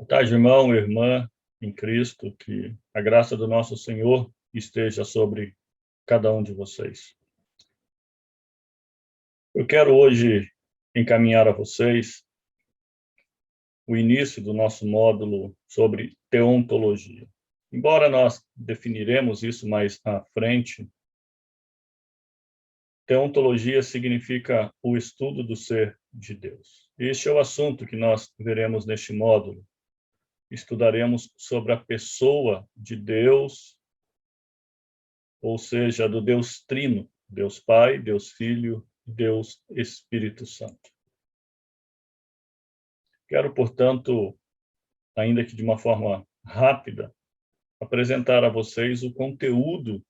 Boa tarde, irmão e irmã em Cristo, que a graça do nosso Senhor esteja sobre cada um de vocês. Eu quero hoje encaminhar a vocês o início do nosso módulo sobre teontologia. Embora nós definiremos isso mais à frente, teontologia significa o estudo do ser de Deus. Este é o assunto que nós veremos neste módulo. Estudaremos sobre a pessoa de Deus, ou seja, do Deus Trino, Deus Pai, Deus Filho, Deus Espírito Santo. Quero, portanto, ainda que de uma forma rápida, apresentar a vocês o conteúdo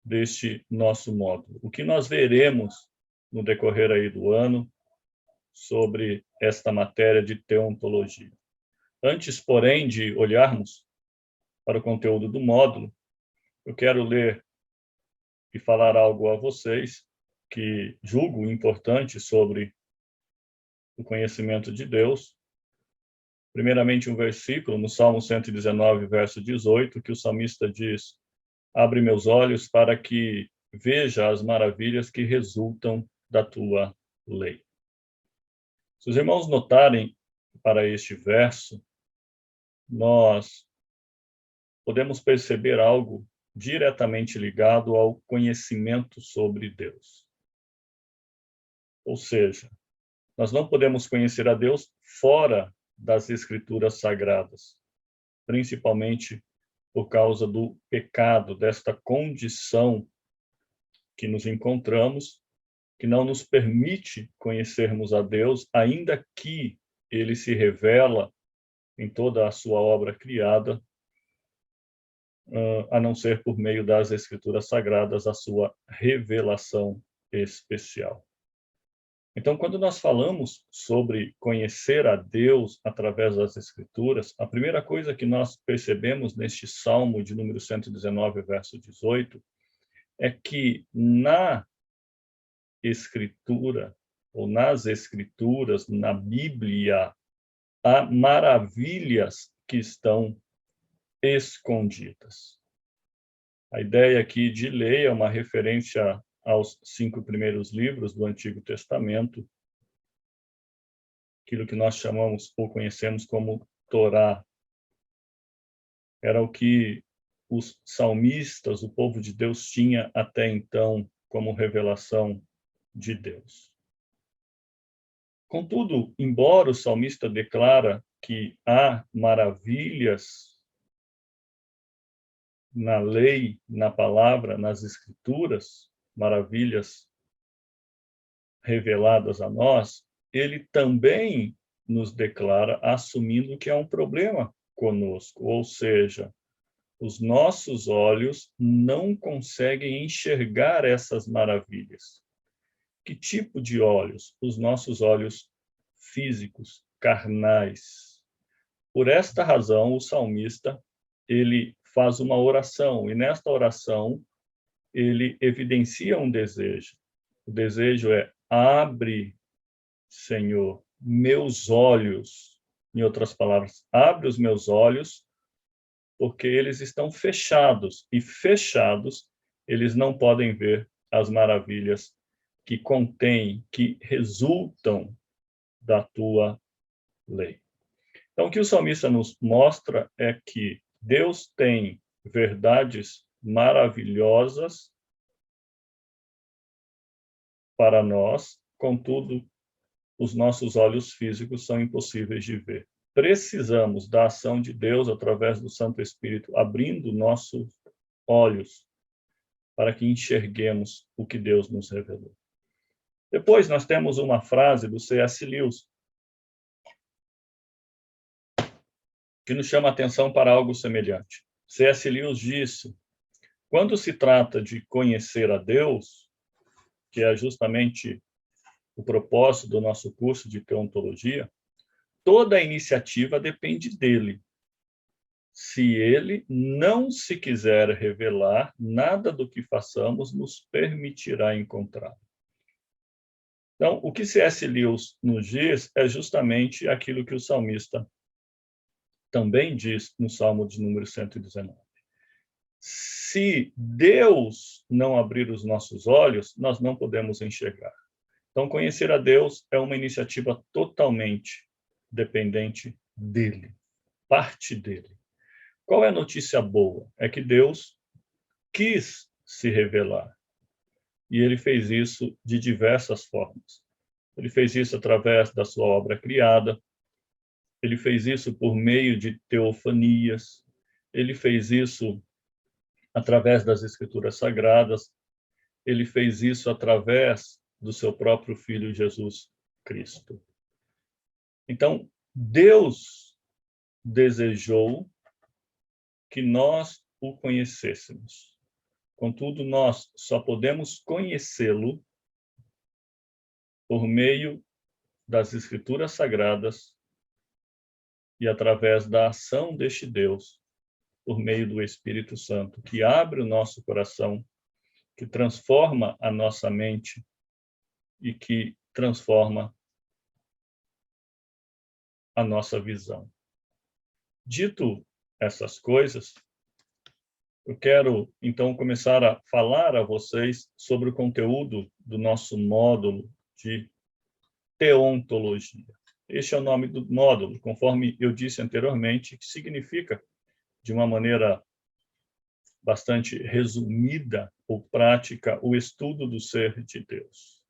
deste nosso módulo. O que nós veremos no decorrer aí do ano sobre esta matéria de teontologia. Antes, porém, de olharmos para o conteúdo do módulo, eu quero ler e falar algo a vocês que julgo importante sobre o conhecimento de Deus. Primeiramente, um versículo no Salmo 119, verso 18, que o salmista diz: abre meus olhos para que veja as maravilhas que resultam da tua lei. Se os irmãos notarem para este verso, nós podemos perceber algo diretamente ligado ao conhecimento sobre Deus. Ou seja, nós não podemos conhecer a Deus fora das Escrituras Sagradas, principalmente por causa do pecado, desta condição que nos encontramos, que não nos permite conhecermos a Deus, ainda que ele se revela em toda a sua obra criada, a não ser por meio das Escrituras Sagradas, a sua revelação especial. Então, quando nós falamos sobre conhecer a Deus através das Escrituras, a primeira coisa que nós percebemos neste Salmo de número 119, verso 18, é que na Escritura, ou nas Escrituras, na Bíblia, há maravilhas que estão escondidas. A ideia aqui de lei é uma referência aos 5 primeiros livros do Antigo Testamento, aquilo que nós chamamos ou conhecemos como Torá. Era o que os salmistas, o povo de Deus, tinha até então como revelação de Deus. Contudo, embora o salmista declara que há maravilhas na lei, na palavra, nas escrituras, maravilhas reveladas a nós, ele também nos declara assumindo que há um problema conosco, ou seja, os nossos olhos não conseguem enxergar essas maravilhas. Que tipo de olhos? Os nossos olhos físicos, carnais. Por esta razão, o salmista, ele faz uma oração, e nesta oração ele evidencia um desejo. O desejo é: abre, Senhor, meus olhos. Em outras palavras, abre os meus olhos, porque eles estão fechados, e fechados, eles não podem ver as maravilhas que contêm, que resultam da tua lei. Então, o que o salmista nos mostra é que Deus tem verdades maravilhosas para nós, contudo, os nossos olhos físicos são impossíveis de ver. Precisamos da ação de Deus através do Santo Espírito, abrindo nossos olhos para que enxerguemos o que Deus nos revelou. Depois, nós temos uma frase do C.S. Lewis, que nos chama a atenção para algo semelhante. C.S. Lewis disse: quando se trata de conhecer a Deus, que é justamente o propósito do nosso curso de teontologia, toda a iniciativa depende dele. Se ele não se quiser revelar, nada do que façamos nos permitirá encontrá-lo. Então, o que C.S. Lewis nos diz é justamente aquilo que o salmista também diz no Salmo de número 119. Se Deus não abrir os nossos olhos, nós não podemos enxergar. Então, conhecer a Deus é uma iniciativa totalmente dependente dele, parte dele. Qual é a notícia boa? É que Deus quis se revelar. E ele fez isso de diversas formas. Ele fez isso através da sua obra criada, ele fez isso por meio de teofanias, ele fez isso através das Escrituras Sagradas, ele fez isso através do seu próprio Filho Jesus Cristo. Então, Deus desejou que nós o conhecêssemos. Contudo, nós só podemos conhecê-lo por meio das Escrituras Sagradas e através da ação deste Deus, por meio do Espírito Santo, que abre o nosso coração, que transforma a nossa mente e que transforma a nossa visão. Dito essas coisas, eu quero, então, começar a falar a vocês sobre o conteúdo do nosso módulo de teontologia. Este é o nome do módulo, conforme eu disse anteriormente, que significa, de uma maneira bastante resumida ou prática, o estudo do ser de Deus.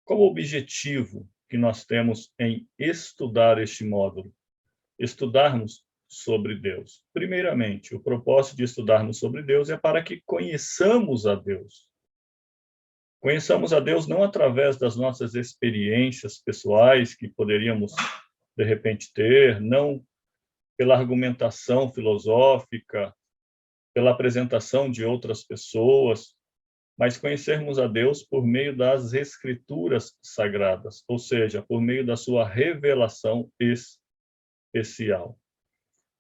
Qual o objetivo que nós temos em estudar este módulo? Estudarmos sobre Deus. Primeiramente, o propósito de estudarmos sobre Deus é para que conheçamos a Deus. Conheçamos a Deus não através das nossas experiências pessoais que poderíamos, de repente, ter, não pela argumentação filosófica, pela apresentação de outras pessoas, mas conhecermos a Deus por meio das Escrituras Sagradas, ou seja, por meio da sua revelação especial.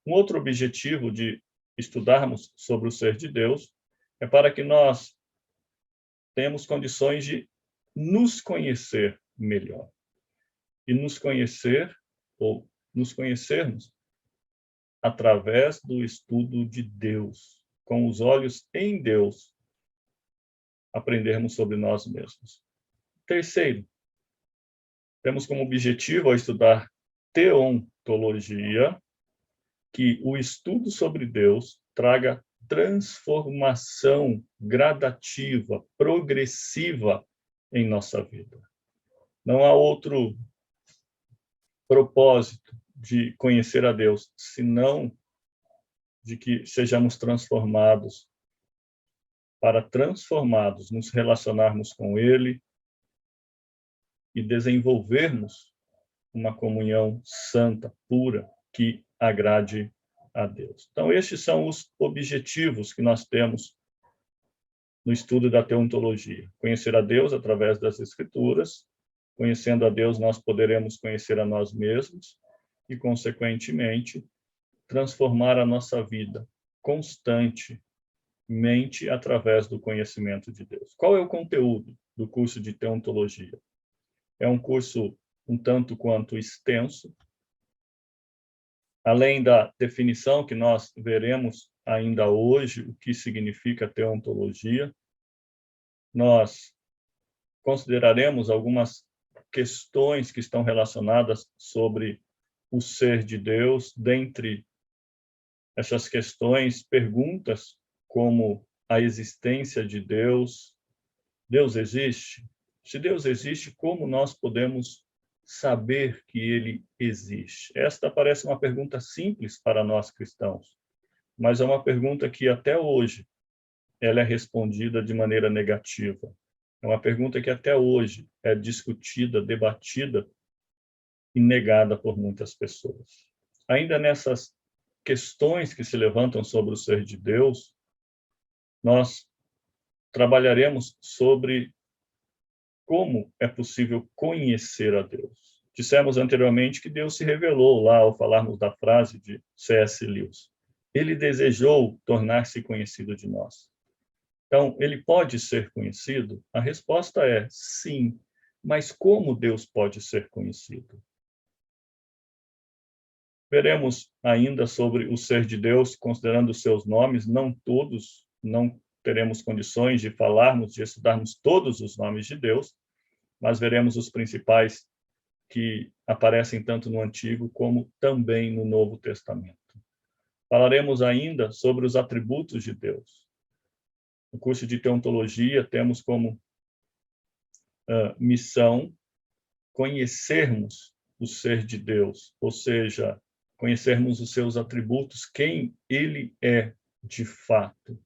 Um outro objetivo de estudarmos sobre o ser de Deus é para que nós tenhamos condições de nos conhecer melhor. E nos conhecer, ou nos conhecermos, através do estudo de Deus, com os olhos em Deus, aprendermos sobre nós mesmos. Terceiro, temos como objetivo ao estudar teontologia que o estudo sobre Deus traga transformação gradativa, progressiva em nossa vida. Não há outro propósito de conhecer a Deus, senão de que sejamos transformados, para transformados nos relacionarmos com Ele e desenvolvermos uma comunhão santa, pura, que agrade a Deus. Então, estes são os objetivos que nós temos no estudo da teontologia. Conhecer a Deus através das Escrituras. Conhecendo a Deus, nós poderemos conhecer a nós mesmos e, consequentemente, transformar a nossa vida constantemente através do conhecimento de Deus. Qual é o conteúdo do curso de teontologia? É um curso um tanto quanto extenso. Além da definição que nós veremos ainda hoje, o que significa teontologia, nós consideraremos algumas questões que estão relacionadas sobre o ser de Deus. Dentre essas questões, perguntas como a existência de Deus. Deus existe? Se Deus existe, como nós podemos saber que ele existe? Esta parece uma pergunta simples para nós cristãos, mas é uma pergunta que até hoje ela é respondida de maneira negativa. É uma pergunta que até hoje é discutida, debatida e negada por muitas pessoas. Ainda nessas questões que se levantam sobre o ser de Deus, nós trabalharemos sobre como é possível conhecer a Deus. Dissemos anteriormente que Deus se revelou lá ao falarmos da frase de C.S. Lewis. Ele desejou tornar-se conhecido de nós. Então, ele pode ser conhecido? A resposta é sim. Mas como Deus pode ser conhecido? Veremos ainda sobre o ser de Deus, considerando os seus nomes, não todos, não teremos condições de falarmos, de estudarmos todos os nomes de Deus, mas veremos os principais que aparecem tanto no Antigo como também no Novo Testamento. Falaremos ainda sobre os atributos de Deus. No curso de teontologia, temos como missão conhecermos o ser de Deus, ou seja, conhecermos os seus atributos, quem ele é de fato.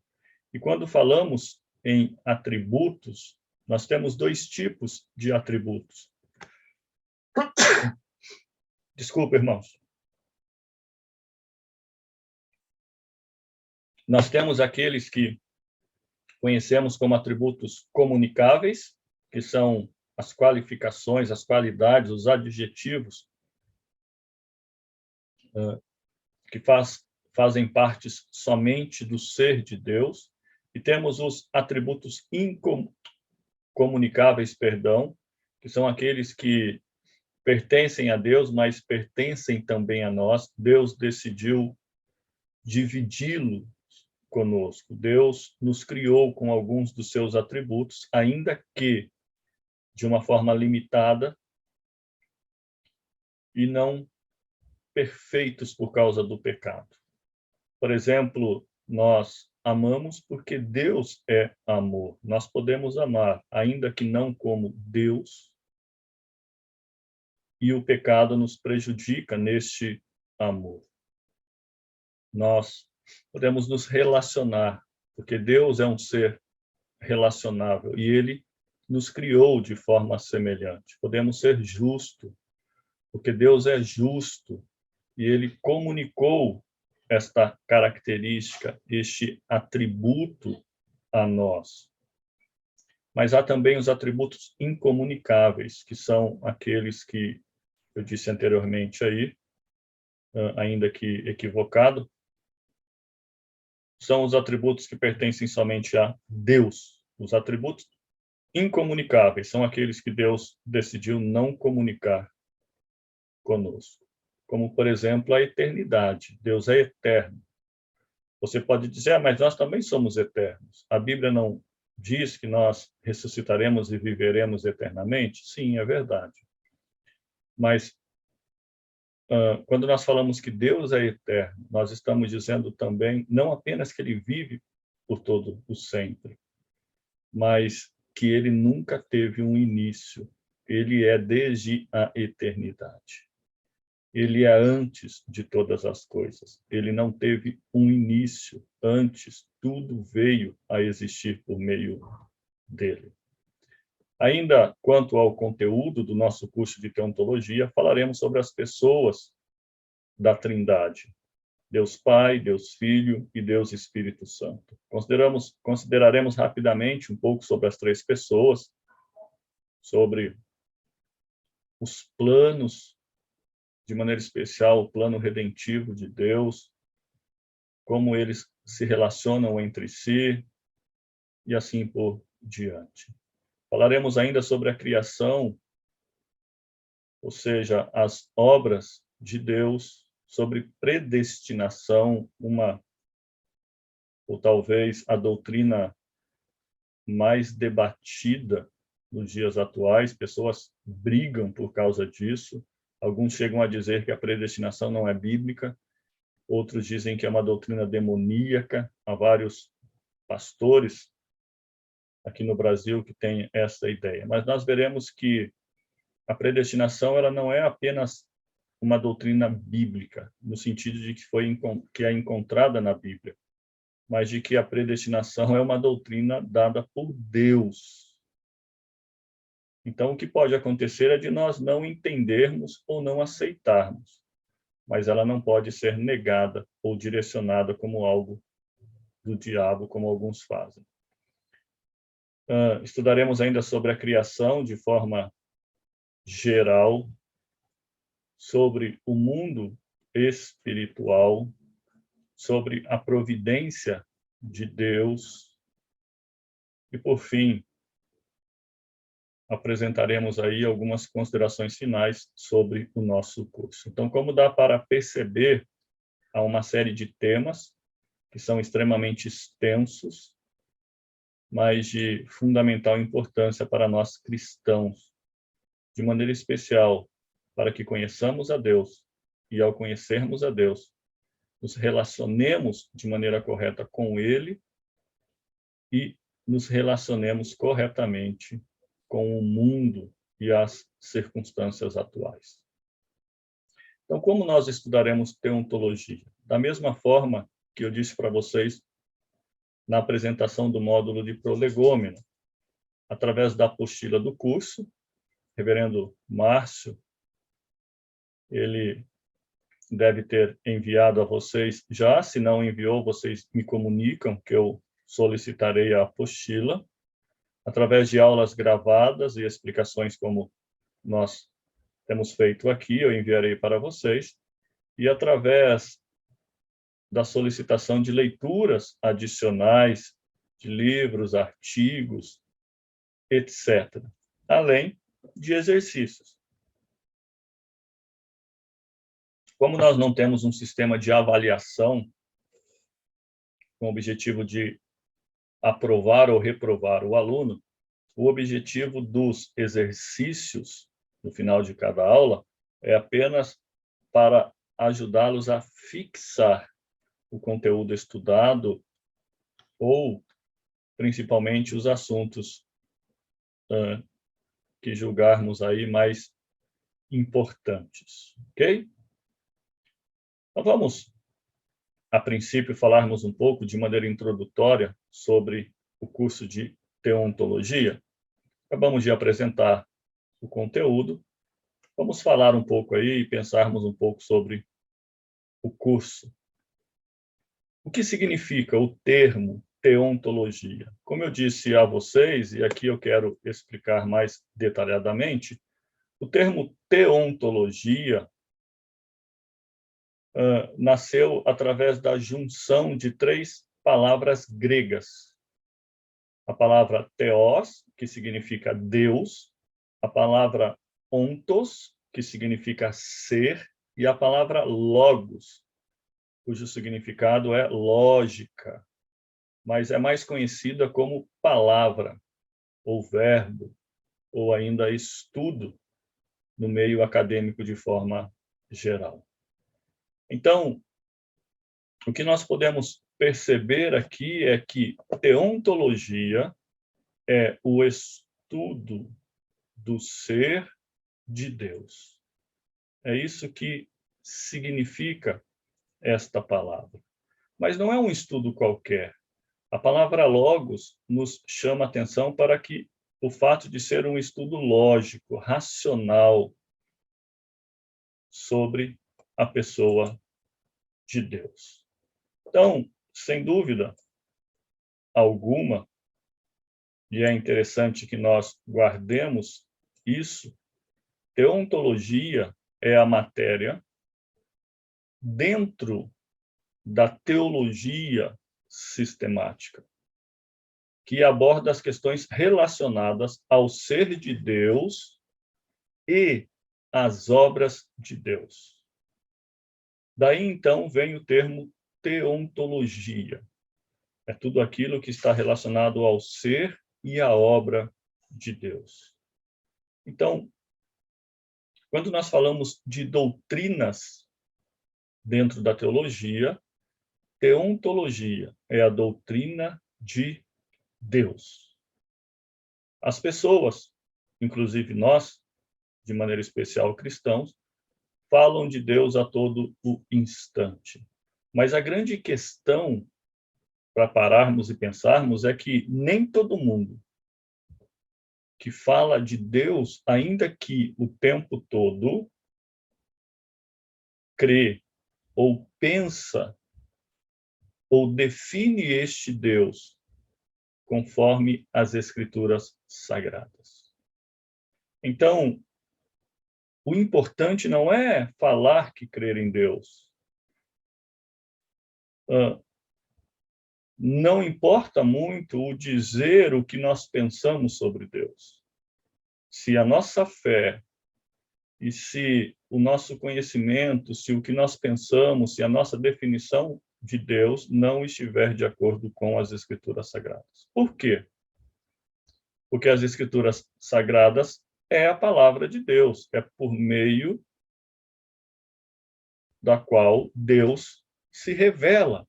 E quando falamos em atributos, nós temos dois tipos de atributos. Desculpa, irmãos. Nós temos aqueles que conhecemos como atributos comunicáveis, que são as qualificações, as qualidades, os adjetivos que fazem parte somente do ser de Deus, e temos os atributos incomunicáveis, que são aqueles que pertencem a Deus, mas pertencem também a nós. Deus decidiu dividi-lo conosco. Deus nos criou com alguns dos seus atributos, ainda que de uma forma limitada e não perfeitos por causa do pecado. Por exemplo, nós amamos porque Deus é amor. Nós podemos amar, ainda que não como Deus, e o pecado nos prejudica neste amor. Nós podemos nos relacionar, porque Deus é um ser relacionável e ele nos criou de forma semelhante. Podemos ser justos, porque Deus é justo e ele comunicou esta característica, este atributo a nós. Mas há também os atributos incomunicáveis, que são aqueles que eu disse anteriormente aí, ainda que equivocado, são os atributos que pertencem somente a Deus. Os atributos incomunicáveis são aqueles que Deus decidiu não comunicar conosco. Como, por exemplo, a eternidade. Deus é eterno. Você pode dizer, mas nós também somos eternos. A Bíblia não diz que nós ressuscitaremos e viveremos eternamente? Sim, é verdade. Mas quando nós falamos que Deus é eterno, nós estamos dizendo também, não apenas que ele vive por todo o sempre, mas que ele nunca teve um início. Ele é desde a eternidade. Ele é antes de todas as coisas. Ele não teve um início. Antes, tudo veio a existir por meio dele. Ainda quanto ao conteúdo do nosso curso de teontologia, falaremos sobre as pessoas da Trindade. Deus Pai, Deus Filho e Deus Espírito Santo. Consideraremos rapidamente um pouco sobre as três pessoas, sobre os planos, de maneira especial, o plano redentivo de Deus, como eles se relacionam entre si e assim por diante. Falaremos ainda sobre a criação, ou seja, as obras de Deus, sobre predestinação, ou talvez a doutrina mais debatida nos dias atuais. Pessoas brigam por causa disso. Alguns chegam a dizer que a predestinação não é bíblica, outros dizem que é uma doutrina demoníaca. Há vários pastores aqui no Brasil que têm essa ideia. Mas nós veremos que a predestinação ela não é apenas uma doutrina bíblica, no sentido de que é encontrada na Bíblia, mas de que a predestinação é uma doutrina dada por Deus. Então, o que pode acontecer é de nós não entendermos ou não aceitarmos, mas ela não pode ser negada ou direcionada como algo do diabo, como alguns fazem. Estudaremos ainda sobre a criação de forma geral, sobre o mundo espiritual, sobre a providência de Deus e, por fim, apresentaremos aí algumas considerações finais sobre o nosso curso. Então, como dá para perceber, há uma série de temas que são extremamente extensos, mas de fundamental importância para nós cristãos, de maneira especial, para que conheçamos a Deus e, ao conhecermos a Deus, nos relacionemos de maneira correta com Ele e nos relacionemos corretamente com o mundo e as circunstâncias atuais. Então, como nós estudaremos teontologia? Da mesma forma que eu disse para vocês na apresentação do módulo de prolegômeno, através da apostila do curso, reverendo Márcio, ele deve ter enviado a vocês já, se não enviou, vocês me comunicam que eu solicitarei a apostila, através de aulas gravadas e explicações como nós temos feito aqui, eu enviarei para vocês, e através da solicitação de leituras adicionais, de livros, artigos, etc., além de exercícios. Como nós não temos um sistema de avaliação com o objetivo de aprovar ou reprovar o aluno, o objetivo dos exercícios no final de cada aula é apenas para ajudá-los a fixar o conteúdo estudado ou, principalmente, os assuntos que julgarmos aí mais importantes, ok? Então, vamos, a princípio, falarmos um pouco, de maneira introdutória, sobre o curso de teontologia. Acabamos de apresentar o conteúdo. Vamos falar um pouco aí e pensarmos um pouco sobre o curso. O que significa o termo teontologia? Como eu disse a vocês, e aqui eu quero explicar mais detalhadamente, o termo teontologia nasceu através da junção de três palavras gregas. A palavra theos, que significa Deus, a palavra ontos, que significa ser, e a palavra logos, cujo significado é lógica, mas é mais conhecida como palavra, ou verbo, ou ainda estudo no meio acadêmico de forma geral. Então, o que nós podemos perceber aqui é que teontologia é o estudo do ser de Deus. É isso que significa esta palavra. Mas não é um estudo qualquer. A palavra logos nos chama a atenção para que o fato de ser um estudo lógico, racional, sobre a pessoa de Deus. Então, sem dúvida alguma, e é interessante que nós guardemos isso, teontologia é a matéria dentro da teologia sistemática, que aborda as questões relacionadas ao ser de Deus e às obras de Deus. Daí, então, vem o termo teontologia. É tudo aquilo que está relacionado ao ser e à obra de Deus. Então, quando nós falamos de doutrinas dentro da teologia, teontologia é a doutrina de Deus. As pessoas, inclusive nós, de maneira especial cristãos, falam de Deus a todo o instante. Mas a grande questão para pararmos e pensarmos é que nem todo mundo que fala de Deus, ainda que o tempo todo, crê ou pensa ou define este Deus conforme as Escrituras Sagradas. Então, o importante não é falar que crer em Deus. Não importa muito o dizer o que nós pensamos sobre Deus. se a nossa fé e se o nosso conhecimento, se o que nós pensamos, se a nossa definição de Deus não estiver de acordo com as Escrituras Sagradas. Por quê? Porque as Escrituras Sagradas é a palavra de Deus, é por meio da qual Deus se revela.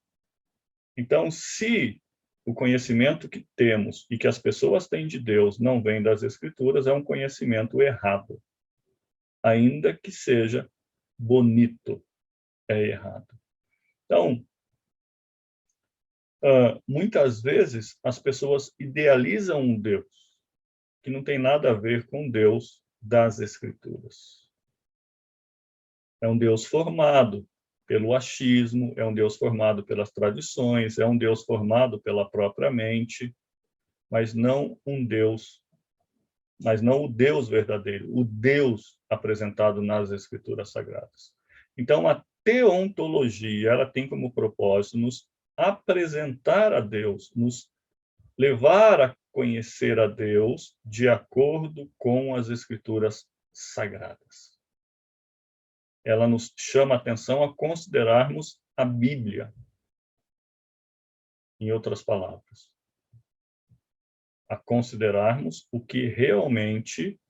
Então, se o conhecimento que temos e que as pessoas têm de Deus não vem das Escrituras, é um conhecimento errado. Ainda que seja bonito, é errado. Então, muitas vezes as pessoas idealizam um Deus que não tem nada a ver com Deus das Escrituras. É um Deus formado pelo achismo, é um Deus formado pelas tradições, é um Deus formado pela própria mente, mas não o Deus verdadeiro, o Deus apresentado nas Escrituras Sagradas. Então, a teontologia, ela tem como propósito nos apresentar a Deus, nos levar a conhecer a Deus de acordo com as Escrituras Sagradas. Ela nos chama a atenção a considerarmos a Bíblia, em outras palavras, a considerarmos o que realmente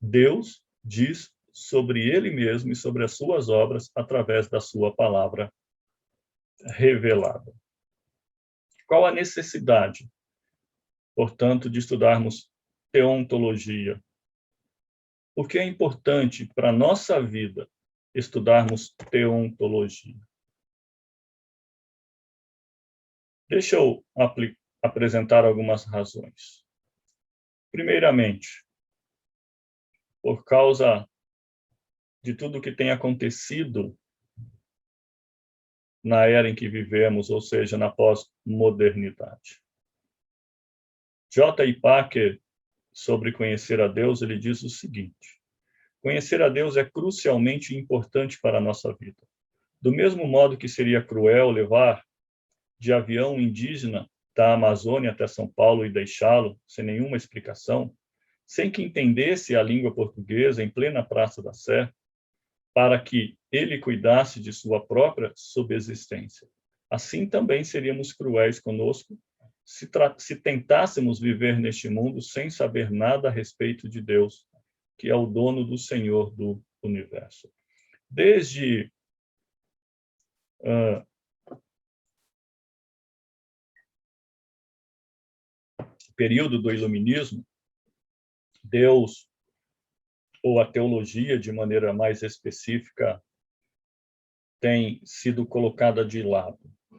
Deus diz sobre ele mesmo e sobre as suas obras através da sua palavra revelada. Qual a necessidade, portanto, de estudarmos teontologia? Porque é importante para a nossa vida estudarmos teontologia. Deixa eu apresentar algumas razões. Primeiramente, por causa de tudo que tem acontecido na era em que vivemos, ou seja, na pós-modernidade. J. I. Packer, sobre conhecer a Deus, ele diz o seguinte: conhecer a Deus é crucialmente importante para a nossa vida. Do mesmo modo que seria cruel levar de avião indígena da Amazônia até São Paulo e deixá-lo sem nenhuma explicação, sem que entendesse a língua portuguesa em plena Praça da Sé, para que ele cuidasse de sua própria subsistência. Assim também seríamos cruéis conosco se tentássemos viver neste mundo sem saber nada a respeito de Deus, que é o dono do Senhor do universo. Desde o período do Iluminismo, Deus, ou a teologia, de maneira mais específica, tem sido colocada de lado.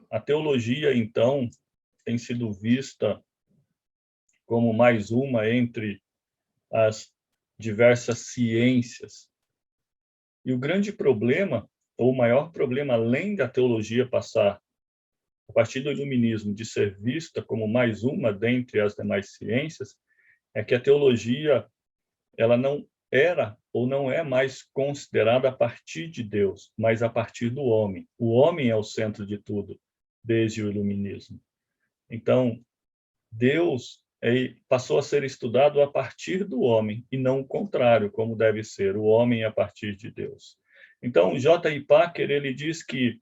A teologia, então, tem sido vista como mais uma entre as diversas ciências. E o grande problema, ou o maior problema, além da teologia passar, a partir do Iluminismo, de ser vista como mais uma dentre as demais ciências, é que a teologia ela não era ou não é mais considerada a partir de Deus, mas a partir do homem. O homem é o centro de tudo, desde o Iluminismo. Então, Deus passou a ser estudado a partir do homem, e não o contrário, como deve ser, o homem a partir de Deus. Então, J. I. Packer, ele diz que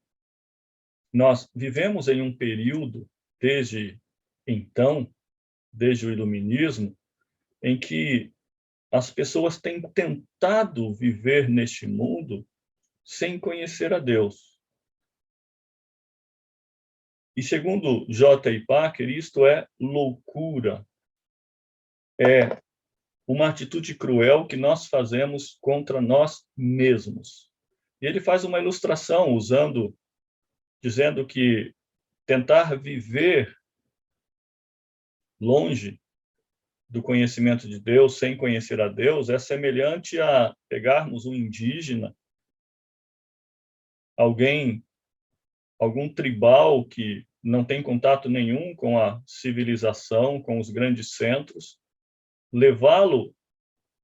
nós vivemos em um período, desde então, desde o Iluminismo, em que as pessoas têm tentado viver neste mundo sem conhecer a Deus. E segundo J. I. Packer, isto é loucura. É uma atitude cruel que nós fazemos contra nós mesmos. E ele faz uma ilustração dizendo que tentar viver longe do conhecimento de Deus, sem conhecer a Deus, é semelhante a pegarmos um indígena, algum tribal que não tem contato nenhum com a civilização, com os grandes centros, levá-lo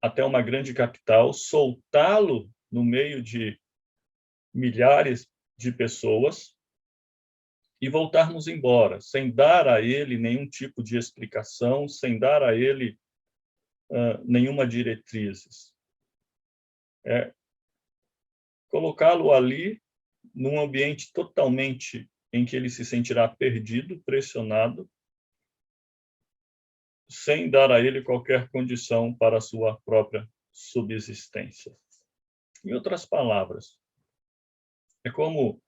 até uma grande capital, soltá-lo no meio de milhares de pessoas e voltarmos embora, sem dar a ele nenhum tipo de explicação, sem dar a ele nenhuma diretrizes. É colocá-lo ali num ambiente totalmente em que ele se sentirá perdido, pressionado, sem dar a ele qualquer condição para a sua própria subsistência. Em outras palavras, é como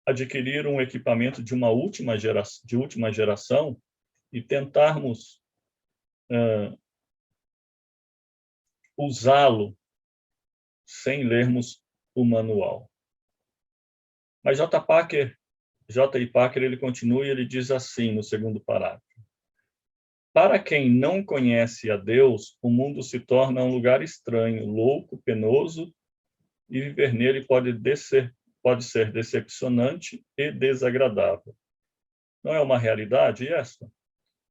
adquirir um equipamento de última geração e tentarmos usá-lo sem lermos o manual. Mas J.I. Packer, ele continua e ele diz assim no segundo parágrafo: para quem não conhece a Deus, o mundo se torna um lugar estranho, louco, penoso, e viver nele pode ser decepcionante e desagradável. Não é uma realidade essa?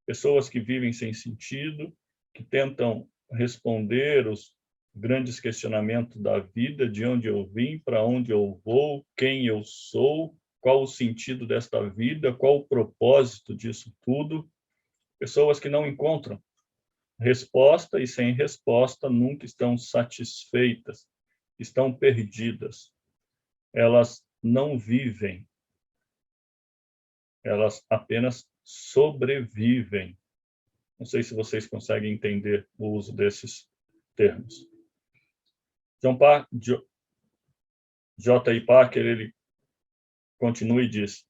Pessoas que vivem sem sentido, que tentam responder os grandes questionamentos da vida, de onde eu vim, para onde eu vou, quem eu sou, qual o sentido desta vida, qual o propósito disso tudo. Pessoas que não encontram resposta e sem resposta nunca estão satisfeitas, estão perdidas. Elas não vivem, elas apenas sobrevivem. Não sei se vocês conseguem entender o uso desses termos. J.I. Packer, ele continua e diz: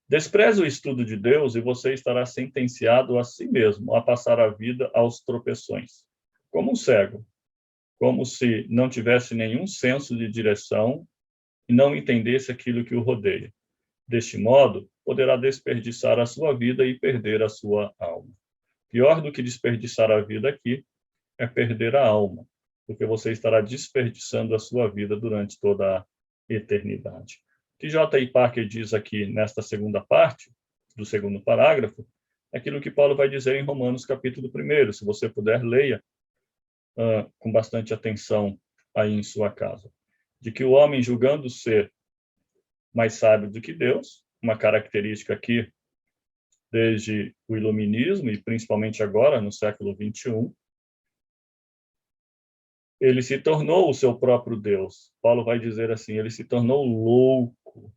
despreze o estudo de Deus e você estará sentenciado a si mesmo a passar a vida aos tropeções, como um cego, como se não tivesse nenhum senso de direção e não entendesse aquilo que o rodeia. Deste modo, poderá desperdiçar a sua vida e perder a sua alma. Pior do que desperdiçar a vida aqui é perder a alma, porque você estará desperdiçando a sua vida durante toda a eternidade. O que J.I. Packer diz aqui nesta segunda parte, do segundo parágrafo, é aquilo que Paulo vai dizer em Romanos capítulo 1. Se você puder, leia com bastante atenção aí em sua casa. De que o homem, julgando ser mais sábio do que Deus, uma característica aqui desde o iluminismo e principalmente agora, no século XXI, ele se tornou o seu próprio Deus. Paulo vai dizer assim, ele se tornou louco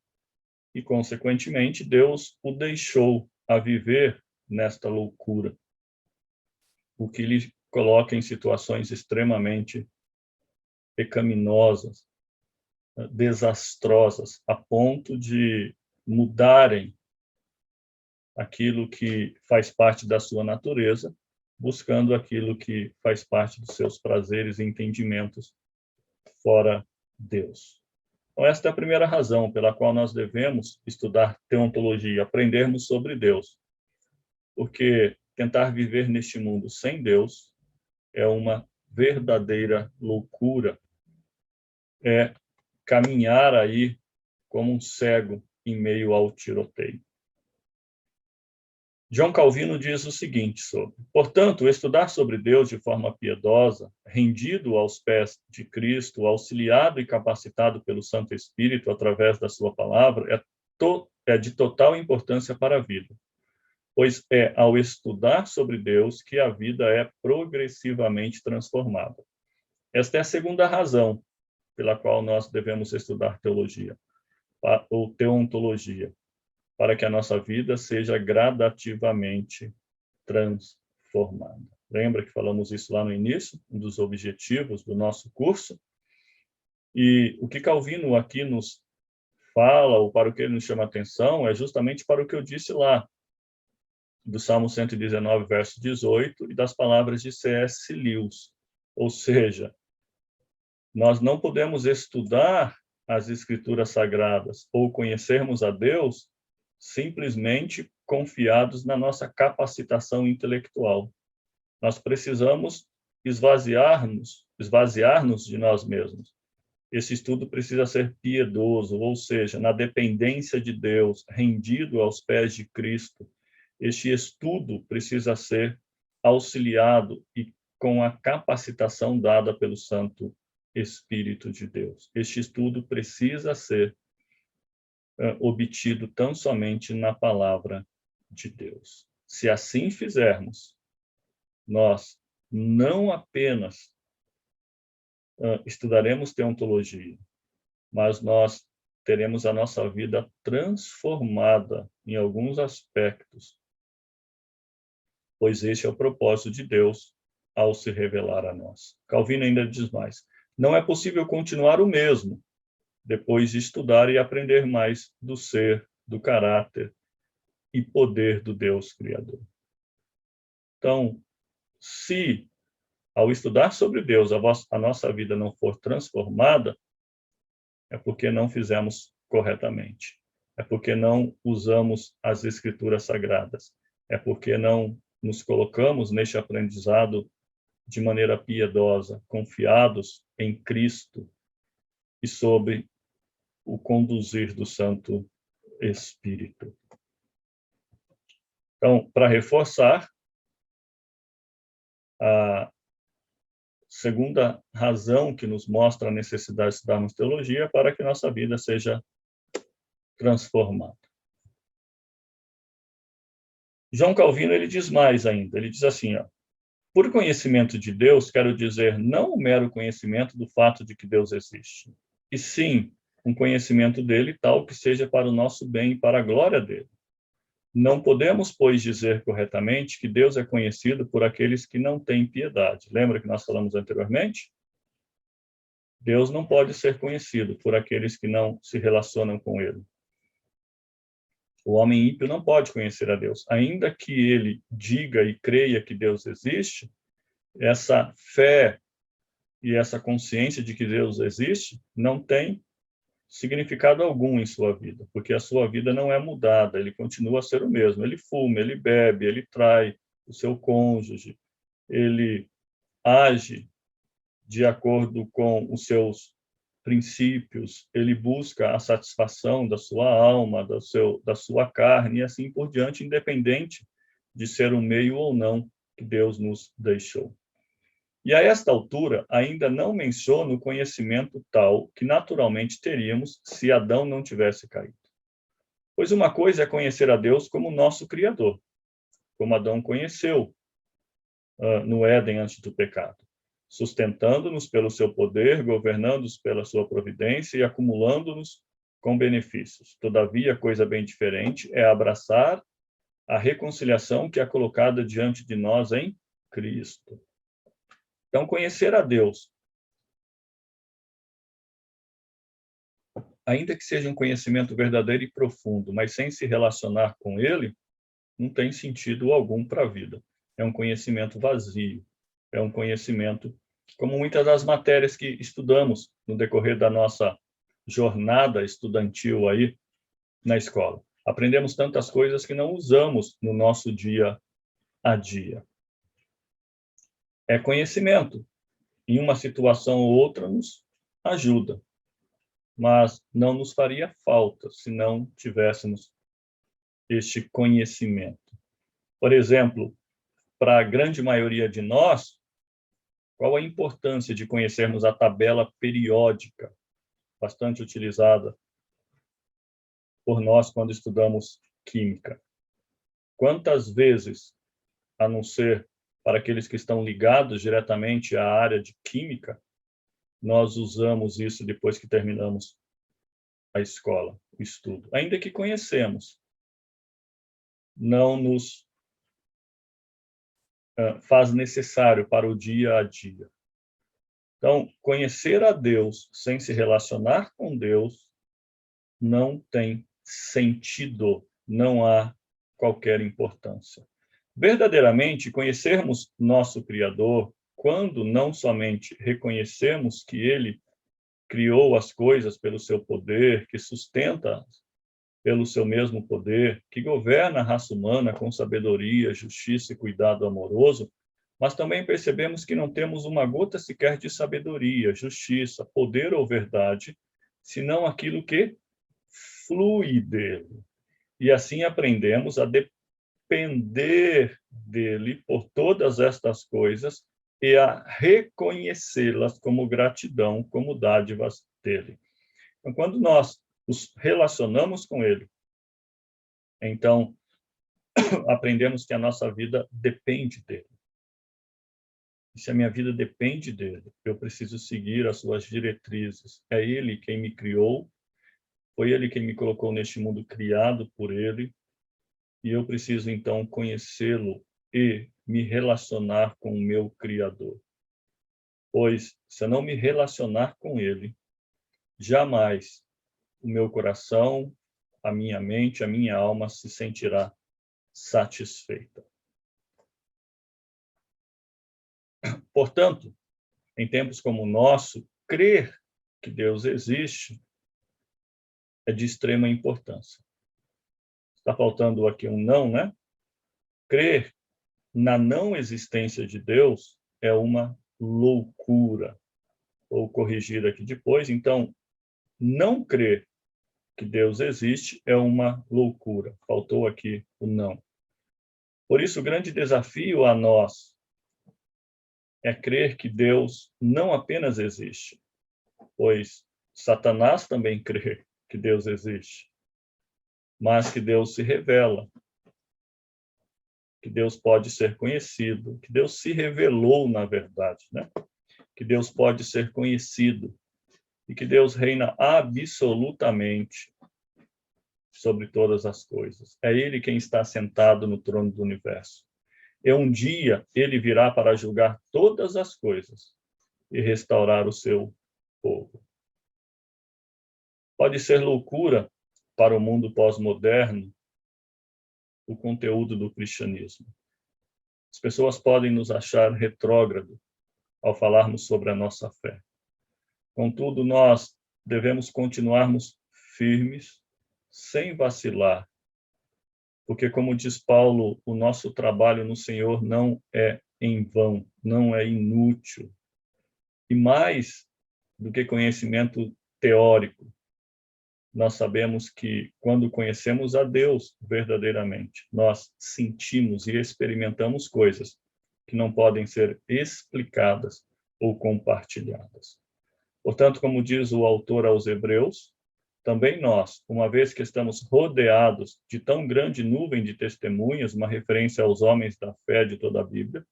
e, consequentemente, Deus o deixou a viver nesta loucura, o que lhe coloca em situações extremamente pecaminosas, desastrosas, a ponto de mudarem aquilo que faz parte da sua natureza, buscando aquilo que faz parte dos seus prazeres e entendimentos fora Deus. Então, esta é a primeira razão pela qual nós devemos estudar teontologia, aprendermos sobre Deus. Porque tentar viver neste mundo sem Deus é uma verdadeira loucura. É caminhar aí como um cego em meio ao tiroteio. João Calvino diz o seguinte sobre: portanto, estudar sobre Deus de forma piedosa, rendido aos pés de Cristo, auxiliado e capacitado pelo Santo Espírito através da sua palavra, é de total importância para a vida, pois é ao estudar sobre Deus que a vida é progressivamente transformada. Esta é a segunda razão pela qual nós devemos estudar teologia, ou teontologia, para que a nossa vida seja gradativamente transformada. Lembra que falamos isso lá no início, um dos objetivos do nosso curso? E o que Calvino aqui nos fala, ou para o que ele nos chama a atenção, é justamente para o que eu disse lá, do Salmo 119, verso 18, e das palavras de C.S. Lewis. Ou seja, nós não podemos estudar as Escrituras Sagradas ou conhecermos a Deus simplesmente confiados na nossa capacitação intelectual. Nós precisamos esvaziar-nos de nós mesmos. Esse estudo precisa ser piedoso, ou seja, na dependência de Deus, rendido aos pés de Cristo. Este estudo precisa ser auxiliado e com a capacitação dada pelo Santo Espírito de Deus. Este estudo precisa ser obtido tão somente na palavra de Deus. Se assim fizermos, nós não apenas estudaremos teontologia, mas nós teremos a nossa vida transformada em alguns aspectos, pois este é o propósito de Deus ao se revelar a nós. Calvino ainda diz mais: não é possível continuar o mesmo depois de estudar e aprender mais do ser, do caráter e poder do Deus Criador. Então, se ao estudar sobre Deus a nossa vida não for transformada, é porque não fizemos corretamente. É porque não usamos as Escrituras Sagradas. É porque não nos colocamos neste aprendizado de maneira piedosa, confiados em Cristo e sob o conduzir do Santo Espírito. Então, para reforçar, a segunda razão que nos mostra a necessidade de estudarmos teologia é para que nossa vida seja transformada. João Calvino ele diz mais ainda, ele diz assim, por conhecimento de Deus, quero dizer não o mero conhecimento do fato de que Deus existe, e sim um conhecimento dele tal que seja para o nosso bem e para a glória dele. Não podemos, pois, dizer corretamente que Deus é conhecido por aqueles que não têm piedade. Lembra que nós falamos anteriormente? Deus não pode ser conhecido por aqueles que não se relacionam com ele. O homem ímpio não pode conhecer a Deus. Ainda que ele diga e creia que Deus existe, essa fé e essa consciência de que Deus existe não tem significado algum em sua vida, porque a sua vida não é mudada, ele continua a ser o mesmo. Ele fuma, ele bebe, ele trai o seu cônjuge, ele age de acordo com os seus princípios, ele busca a satisfação da sua alma, da sua carne, e assim por diante, independente de ser o meio ou não que Deus nos deixou. E a esta altura, ainda não menciono o conhecimento tal que naturalmente teríamos se Adão não tivesse caído. Pois uma coisa é conhecer a Deus como nosso Criador, como Adão conheceu no Éden antes do pecado, sustentando-nos pelo seu poder, governando-nos pela sua providência e acumulando-nos com benefícios. Todavia, coisa bem diferente é abraçar a reconciliação que é colocada diante de nós em Cristo. Então, conhecer a Deus, ainda que seja um conhecimento verdadeiro e profundo, mas sem se relacionar com ele, não tem sentido algum para a vida. É um conhecimento vazio, é um conhecimento, como muitas das matérias que estudamos no decorrer da nossa jornada estudantil aí na escola. Aprendemos tantas coisas que não usamos no nosso dia a dia. É conhecimento. Em uma situação ou outra nos ajuda, mas não nos faria falta se não tivéssemos este conhecimento. Por exemplo, para a grande maioria de nós, qual a importância de conhecermos a tabela periódica, bastante utilizada por nós quando estudamos química? Quantas vezes, a não ser para aqueles que estão ligados diretamente à área de química, nós usamos isso depois que terminamos a escola, o estudo? Ainda que conhecemos, não nos faz necessário para o dia a dia. Então, conhecer a Deus sem se relacionar com Deus não tem sentido, não há qualquer importância. Verdadeiramente, conhecermos nosso Criador, quando não somente reconhecemos que Ele criou as coisas pelo seu poder, que sustenta pelo seu mesmo poder, que governa a raça humana com sabedoria, justiça e cuidado amoroso, mas também percebemos que não temos uma gota sequer de sabedoria, justiça, poder ou verdade, senão aquilo que flui dele. E assim aprendemos a depender dele por todas estas coisas e a reconhecê-las como gratidão, como dádivas dele. Então, quando nós nos relacionamos com ele, então aprendemos que a nossa vida depende dele. E se a minha vida depende dele, eu preciso seguir as suas diretrizes. É ele quem me criou, foi ele quem me colocou neste mundo criado por ele, e eu preciso então conhecê-lo e me relacionar com o meu Criador. Pois, se eu não me relacionar com ele, jamais o meu coração, a minha mente, a minha alma se sentirá satisfeita. Portanto, em tempos como o nosso, crer que Deus existe é de extrema importância. Está faltando aqui um não, né? Crer na não existência de Deus é uma loucura. Vou corrigir aqui depois. Então, não crer que Deus existe é uma loucura. Faltou aqui o não. Por isso, o grande desafio a nós é crer que Deus não apenas existe, pois Satanás também crê que Deus existe, mas que Deus se revela, que Deus pode ser conhecido, que Deus se revelou, na verdade, né? Que Deus pode ser conhecido e que Deus reina absolutamente sobre todas as coisas. É Ele quem está sentado no trono do universo. E um dia Ele virá para julgar todas as coisas e restaurar o seu povo. Pode ser loucura para o mundo pós-moderno o conteúdo do cristianismo. As pessoas podem nos achar retrógrado ao falarmos sobre a nossa fé. Contudo, nós devemos continuarmos firmes, sem vacilar, porque, como diz Paulo, o nosso trabalho no Senhor não é em vão, não é inútil. E mais do que conhecimento teórico, nós sabemos que, quando conhecemos a Deus verdadeiramente, nós sentimos e experimentamos coisas que não podem ser explicadas ou compartilhadas. Portanto, como diz o autor aos Hebreus, também nós, uma vez que estamos rodeados de tão grande nuvem de testemunhas, uma referência aos homens da fé de toda a Bíblia,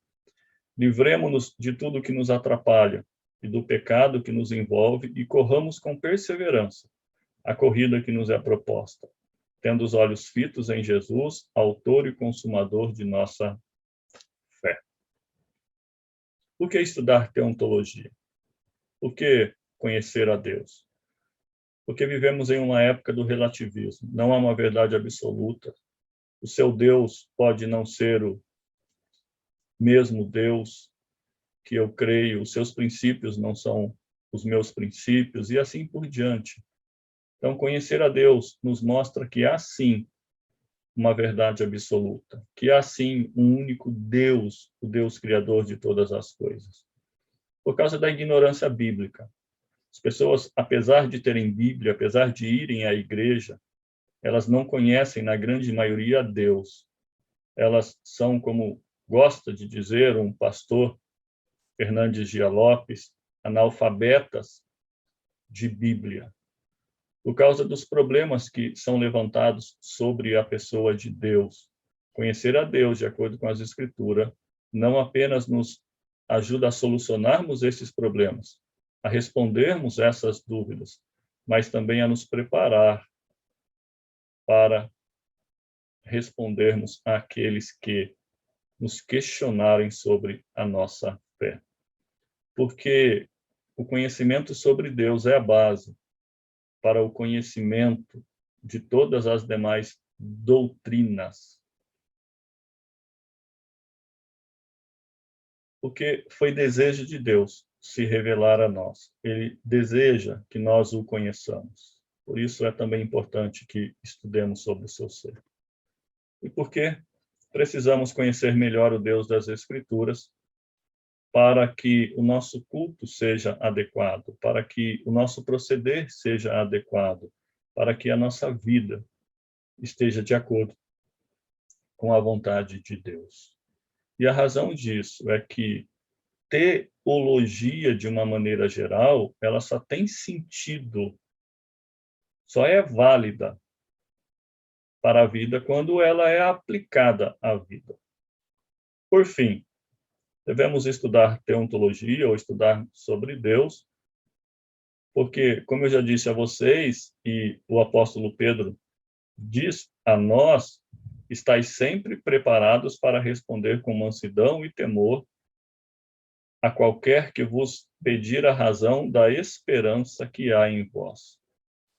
livremo-nos de tudo que nos atrapalha e do pecado que nos envolve e corramos com perseverança a corrida que nos é proposta, tendo os olhos fitos em Jesus, autor e consumador de nossa fé. Por que estudar teontologia? Por que conhecer a Deus? Porque vivemos em uma época do relativismo. Não há uma verdade absoluta. O seu Deus pode não ser o mesmo Deus que eu creio. Os seus princípios não são os meus princípios, e assim por diante. Então, conhecer a Deus nos mostra que há sim uma verdade absoluta, que há sim um único Deus, o Deus criador de todas as coisas. Por causa da ignorância bíblica, as pessoas, apesar de terem Bíblia, apesar de irem à igreja, elas não conhecem, na grande maioria, a Deus. Elas são, como gosta de dizer um pastor, Fernandes Dias Lopes, analfabetas de Bíblia, por causa dos problemas que são levantados sobre a pessoa de Deus. Conhecer a Deus, de acordo com as Escrituras, não apenas nos ajuda a solucionarmos esses problemas, a respondermos essas dúvidas, mas também a nos preparar para respondermos àqueles que nos questionarem sobre a nossa fé. Porque o conhecimento sobre Deus é a base para o conhecimento de todas as demais doutrinas. Porque foi desejo de Deus se revelar a nós. Ele deseja que nós o conheçamos. Por isso é também importante que estudemos sobre o seu ser. E porque precisamos conhecer melhor o Deus das Escrituras para que o nosso culto seja adequado, para que o nosso proceder seja adequado, para que a nossa vida esteja de acordo com a vontade de Deus. E a razão disso é que teologia, de uma maneira geral, ela só tem sentido, só é válida para a vida quando ela é aplicada à vida. Por fim, Devemos estudar teontologia ou estudar sobre Deus, porque, como eu já disse a vocês, e o apóstolo Pedro diz a nós, estáis sempre preparados para responder com mansidão e temor a qualquer que vos pedir a razão da esperança que há em vós.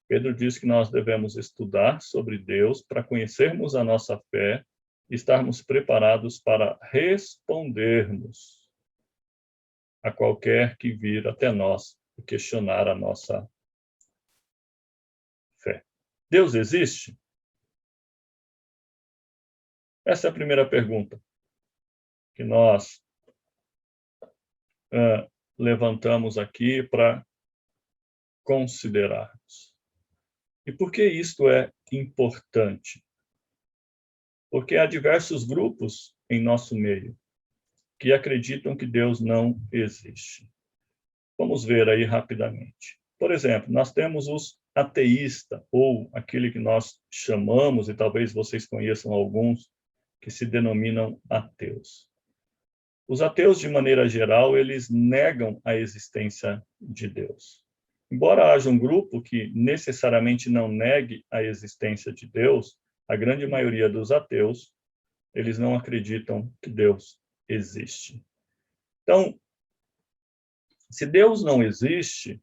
Pedro diz que nós devemos estudar sobre Deus para conhecermos a nossa fé e estarmos preparados para respondermos a qualquer que vir até nós e questionar a nossa fé. Deus existe? Essa é a primeira pergunta que nós levantamos aqui para considerarmos. E por que isto é importante? Porque há diversos grupos em nosso meio que acreditam que Deus não existe. Vamos ver aí rapidamente. Por exemplo, nós temos os ateístas, ou aquele que nós chamamos, e talvez vocês conheçam alguns, que se denominam ateus. Os ateus, de maneira geral, eles negam a existência de Deus. Embora haja um grupo que necessariamente não negue a existência de Deus, a grande maioria dos ateus, eles não acreditam que Deus existe. Então, se Deus não existe,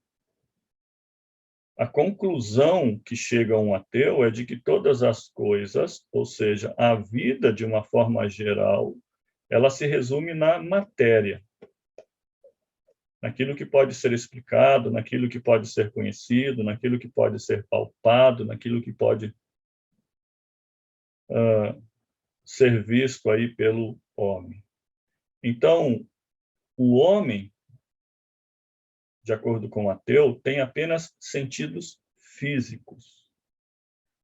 a conclusão que chega a um ateu é de que todas as coisas, ou seja, a vida de uma forma geral, ela se resume na matéria, naquilo que pode ser explicado, naquilo que pode ser conhecido, naquilo que pode ser palpado, naquilo que pode ser visto aí pelo homem. Então, o homem, de acordo com o ateu, tem apenas sentidos físicos.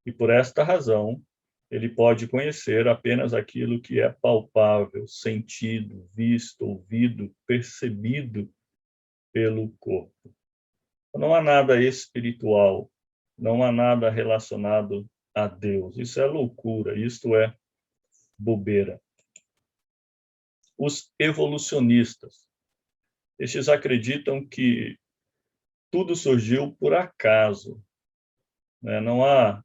E por esta razão, ele pode conhecer apenas aquilo que é palpável, sentido, visto, ouvido, percebido pelo corpo. Não há nada espiritual, não há nada relacionado a Deus. Isso é loucura, isto é bobeira. Os evolucionistas, estes acreditam que tudo surgiu por acaso, né? Não há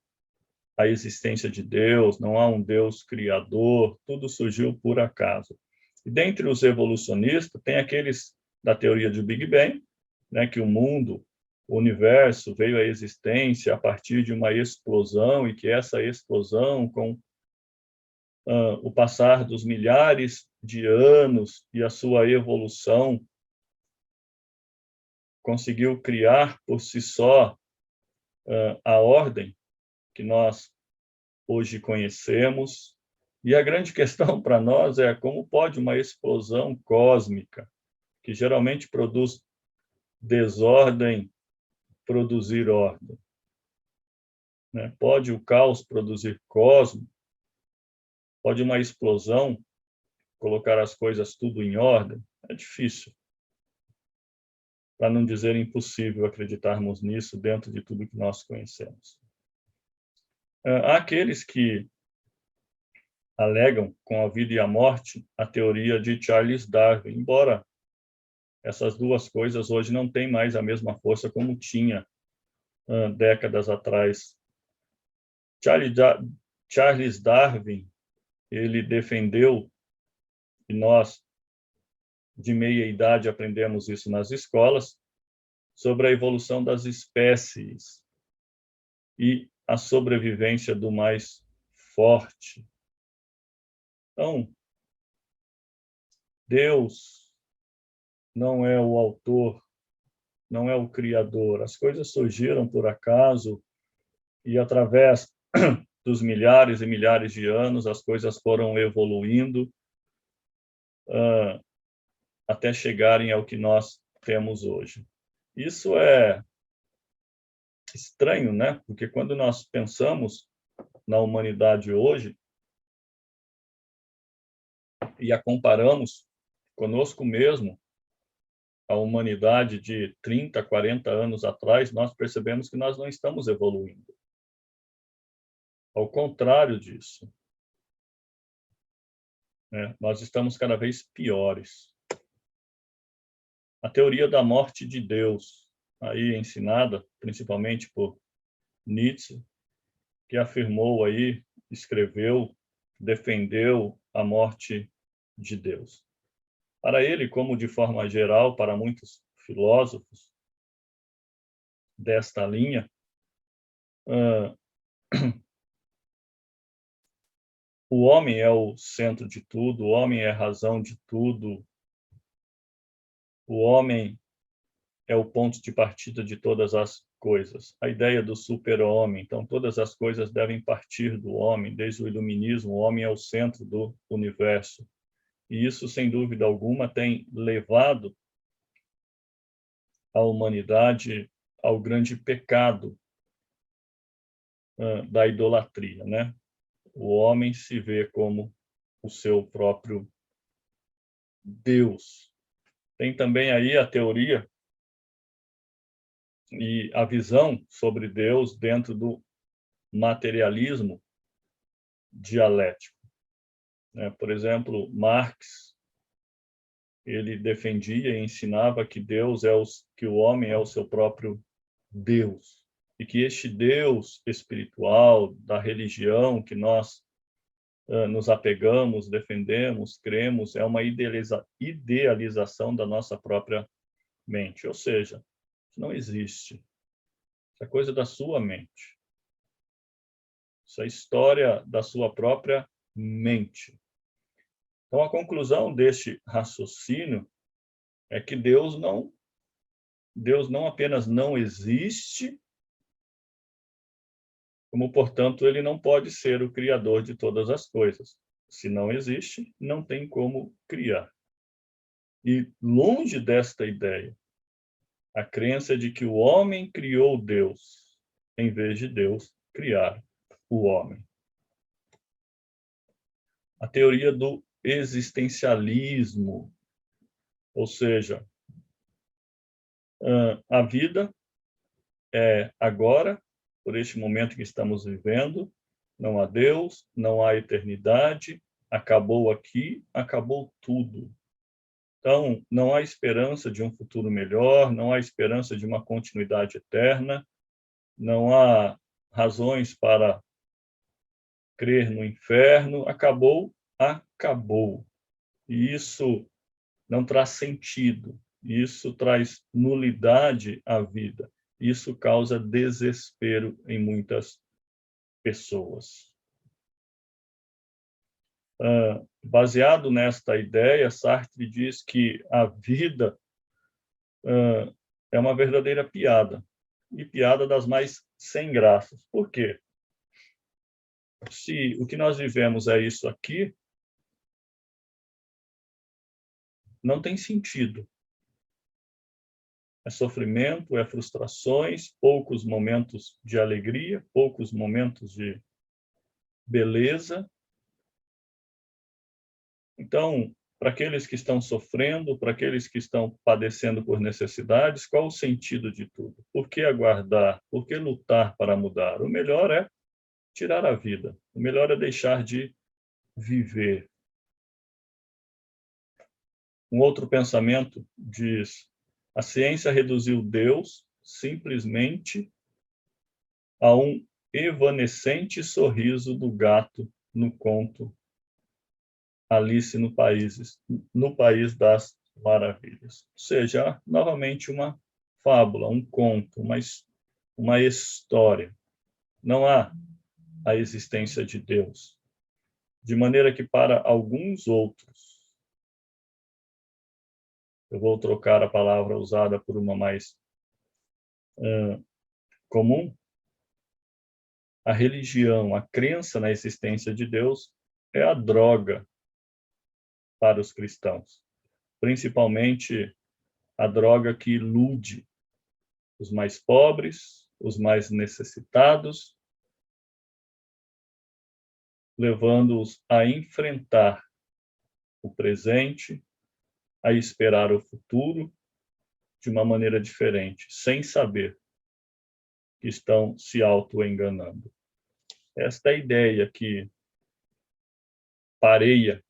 a existência de Deus, não há um Deus criador, tudo surgiu por acaso. E dentre os evolucionistas, tem aqueles da teoria do Big Bang, né, que o mundo, o universo veio à existência a partir de uma explosão e que essa explosão, com o passar dos milhares de anos e a sua evolução, conseguiu criar por si só a ordem que nós hoje conhecemos. E a grande questão para nós é como pode uma explosão cósmica, que geralmente produz desordem, produzir ordem, né? Pode o caos produzir cosmos? Pode uma explosão colocar as coisas tudo em ordem? É difícil, para não dizer impossível acreditarmos nisso dentro de tudo que nós conhecemos. Há aqueles que alegam com a vida e a morte a teoria de Charles Darwin, embora essas duas coisas hoje não têm mais a mesma força como tinha décadas atrás. Charles Darwin, ele defendeu, e nós de meia idade aprendemos isso nas escolas, sobre a evolução das espécies e a sobrevivência do mais forte. Então, Deus não é o autor, não é o criador. As coisas surgiram por acaso e através dos milhares e milhares de anos as coisas foram evoluindo até chegarem ao que nós temos hoje. Isso é estranho, né? Porque quando nós pensamos na humanidade hoje e a comparamos conosco mesmo, a humanidade de 30, 40 anos atrás, nós percebemos que nós não estamos evoluindo. Ao contrário disso, né? Nós estamos cada vez piores. a teoria da morte de Deus, aí ensinada principalmente por Nietzsche, que afirmou aí, escreveu, defendeu a morte de Deus. Para ele, como de forma geral, para muitos filósofos desta linha, o homem é o centro de tudo, o homem é a razão de tudo, o homem é o ponto de partida de todas as coisas. A ideia do super-homem, então todas as coisas devem partir do homem, desde o iluminismo, o homem é o centro do universo. E isso, sem dúvida alguma, tem levado a humanidade ao grande pecado da idolatria, né? O homem se vê como o seu próprio Deus. Tem também aí a teoria e a visão sobre Deus dentro do materialismo dialético, né? Por exemplo, Marx, ele defendia e ensinava que que o homem é o seu próprio Deus, e que este Deus espiritual da religião que nós nos apegamos, defendemos, cremos, é uma idealização da nossa própria mente, ou seja, não existe. Isso é coisa da sua mente. Isso é história da sua própria mente. Então, a conclusão deste raciocínio é que Deus não apenas não existe, como, portanto, ele não pode ser o criador de todas as coisas. Se não existe, não tem como criar. E longe desta ideia, a crença de que o homem criou Deus, em vez de Deus criar o homem. A teoria do existencialismo, ou seja, a vida é agora, por este momento que estamos vivendo, não há Deus, não há eternidade, acabou aqui, acabou tudo. Então, não há esperança de um futuro melhor, não há esperança de uma continuidade eterna, não há razões para crer no inferno, acabou, acabou. E isso não traz sentido, isso traz nulidade à vida, isso causa desespero em muitas pessoas. Baseado nesta ideia, Sartre diz que a vida é uma verdadeira piada, e piada das mais sem graças. Por quê? Se o que nós vivemos é isso aqui, não tem sentido. É sofrimento, é frustrações, poucos momentos de alegria, poucos momentos de beleza. Então, para aqueles que estão sofrendo, para aqueles que estão padecendo por necessidades, qual o sentido de tudo? Por que aguardar? Por que lutar para mudar? O melhor é tirar a vida. O melhor é deixar de viver. Um outro pensamento diz: a ciência reduziu Deus simplesmente a um evanescente sorriso do gato no conto Alice no País das Maravilhas. Ou seja, novamente uma fábula, um conto, uma história. Não há a existência de Deus. De maneira que para alguns outros, eu vou trocar a palavra usada por uma mais comum, a religião, a crença na existência de Deus é a droga para os cristãos, principalmente a droga que ilude os mais pobres, os mais necessitados, levando-os a enfrentar o presente, a esperar o futuro de uma maneira diferente, sem saber que estão se auto-enganando. Esta é a ideia que pareia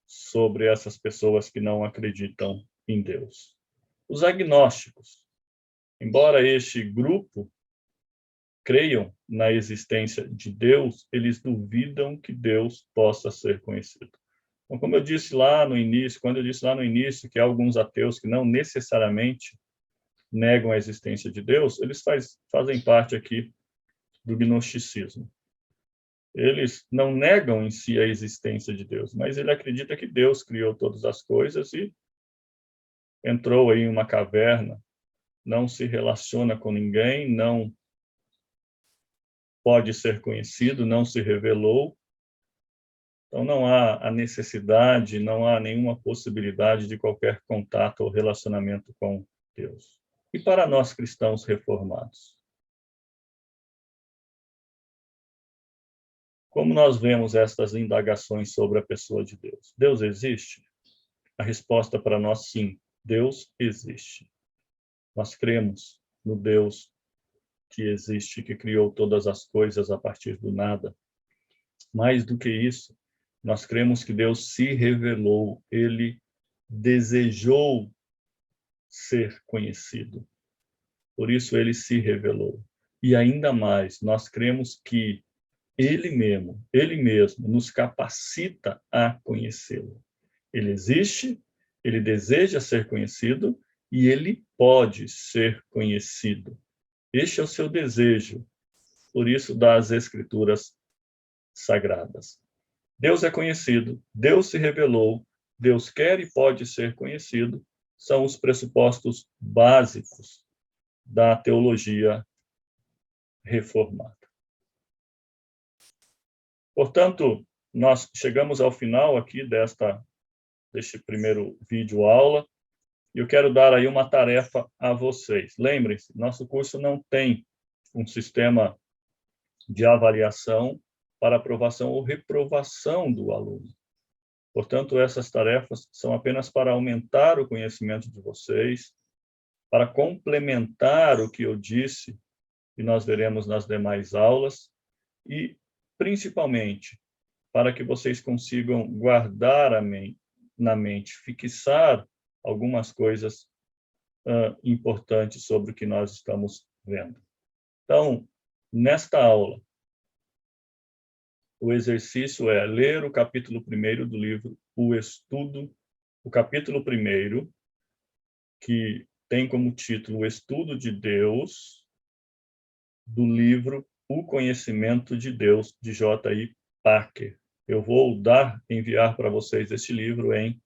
sobre essas pessoas que não acreditam em Deus. Os agnósticos, embora este grupo creiam na existência de Deus, eles duvidam que Deus possa ser conhecido. Então, como eu disse lá no início, quando eu disse lá no início que há alguns ateus que não necessariamente negam a existência de Deus, eles fazem parte aqui do gnosticismo. Eles não negam em si a existência de Deus, mas ele acredita que Deus criou todas as coisas e entrou aí em uma caverna, não se relaciona com ninguém, não pode ser conhecido, não se revelou. Então, não há a necessidade, não há nenhuma possibilidade de qualquer contato ou relacionamento com Deus. E para nós cristãos reformados? Como nós vemos estas indagações sobre a pessoa de Deus? Deus existe? A resposta para nós, sim, Deus existe. Nós cremos no Deus que existe, que criou todas as coisas a partir do nada. Mais do que isso, nós cremos que Deus se revelou, ele desejou ser conhecido. Por isso ele se revelou. E ainda mais, nós cremos que ele mesmo nos capacita a conhecê-lo. Ele existe, ele deseja ser conhecido e ele pode ser conhecido. Este é o seu desejo, por isso das Escrituras sagradas. Deus é conhecido, Deus se revelou, Deus quer e pode ser conhecido, são os pressupostos básicos da teologia reformada. Portanto, nós chegamos ao final aqui deste primeiro vídeo aula, e eu quero dar aí uma tarefa a vocês. Lembrem-se, nosso curso não tem um sistema de avaliação para aprovação ou reprovação do aluno. Portanto, essas tarefas são apenas para aumentar o conhecimento de vocês, para complementar o que eu disse, e nós veremos nas demais aulas, e, principalmente, para que vocês consigam guardar na mente, fixar algumas coisas importantes sobre o que nós estamos vendo. Então, nesta aula, o exercício é ler o capítulo 1º do livro O Estudo, o capítulo 1º, que tem como título O Estudo de Deus, do livro O Conhecimento de Deus, de J.I. Packer. Eu vou enviar para vocês esse livro em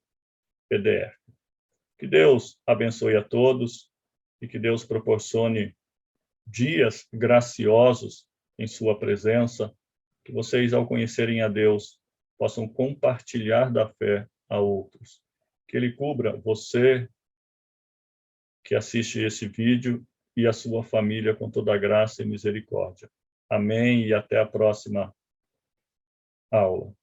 PDF. Que Deus abençoe a todos e que Deus proporcione dias graciosos em sua presença, que vocês, ao conhecerem a Deus, possam compartilhar da fé a outros. Que Ele cubra você que assiste esse vídeo e a sua família com toda a graça e misericórdia. Amém e até a próxima aula.